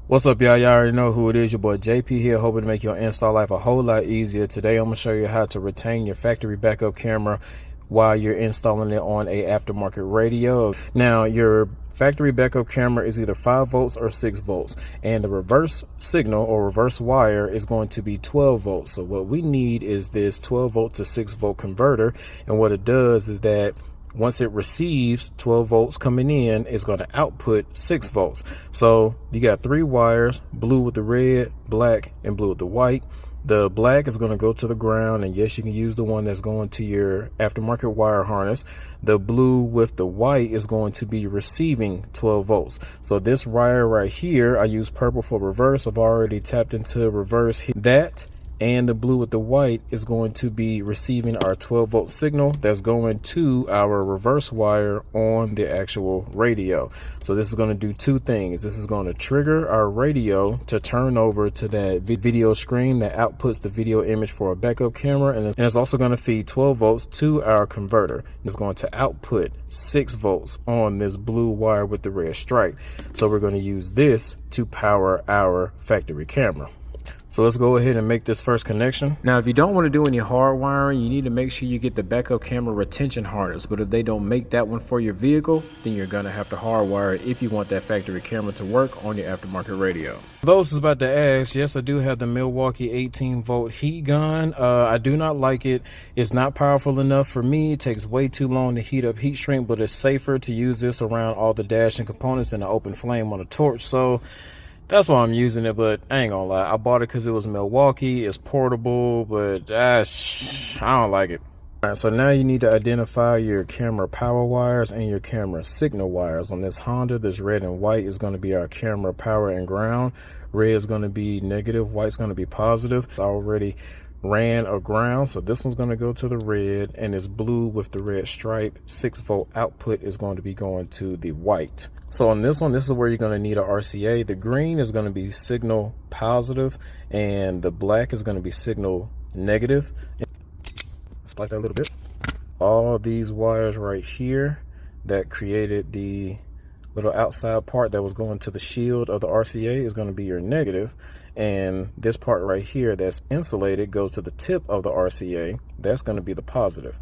What's up, y'all? Y'all already know who it is. Your boy JP here, hoping to make your install life a whole lot easier. Today I'm going to show you how to retain your factory backup camera while you're installing it on a aftermarket radio. Now, your factory backup camera is either 5 volts or 6 volts, and the reverse signal or reverse wire is going to be 12 volts. So what we need is this 12 volt to 6 volt converter, and what it does is that once it receives 12 volts coming in, it's going to output 6 volts. So you got 3 wires, blue with the red, black, and blue with the white. The black is going to go to the ground, and yes, you can use the one that's going to your aftermarket wire harness. The blue with the white is going to be receiving 12 volts. So this wire right here, I use purple for reverse. I've already tapped into reverse. That and the blue with the white is going to be receiving our 12 volt signal that's going to our reverse wire on the actual radio. So this is going to do two things. This is going to trigger our radio to turn over to that video screen that outputs the video image for a backup camera, and it's also going to feed 12 volts to our converter. It's going to output 6 volts on this blue wire with the red stripe. So we're going to use this to power our factory camera. So let's go ahead and make this first connection. Now, if you don't want to do any hard wiring, you need to make sure you get the backup camera retention harness. But if they don't make that one for your vehicle, then you're going to have to hardwire it if you want that factory camera to work on your aftermarket radio. For those who's about to ask, yes, I do have the Milwaukee 18 volt heat gun. I do not like it. It's not powerful enough for me. It takes way too long to heat up heat shrink, but it's safer to use this around all the dash and components than an open flame on a torch. So that's why I'm using it, but I ain't gonna lie. I bought it because it was Milwaukee. It's portable, but I don't like it. All right, so now you need to identify your camera power wires and your camera signal wires. On this Honda, this red and white is going to be our camera power and ground. Red is going to be negative, white's going to be positive. I already ran a ground, so this one's going to go to the red, and this blue with the red stripe 6 volt output is going to be going to the white. So on this one, this is where you're going to need a RCA. The green is going to be signal positive, and the black is going to be signal negative. Splice that a little bit. All these wires right here that created the little outside part that was going to the shield of the RCA is going to be your negative, and this part right here that's insulated goes to the tip of the RCA. That's going to be the positive.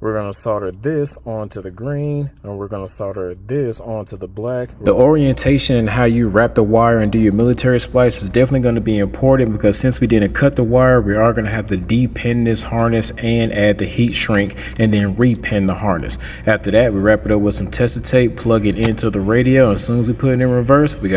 We're going to solder this onto the green, and we're going to solder this onto the black. The orientation and how you wrap the wire and do your military splice is definitely going to be important, because since we didn't cut the wire, we are going to have to depin this harness and add the heat shrink and then repin the harness. After that, we wrap it up with some tester tape, plug it into the radio, and as soon as we put it in reverse, we got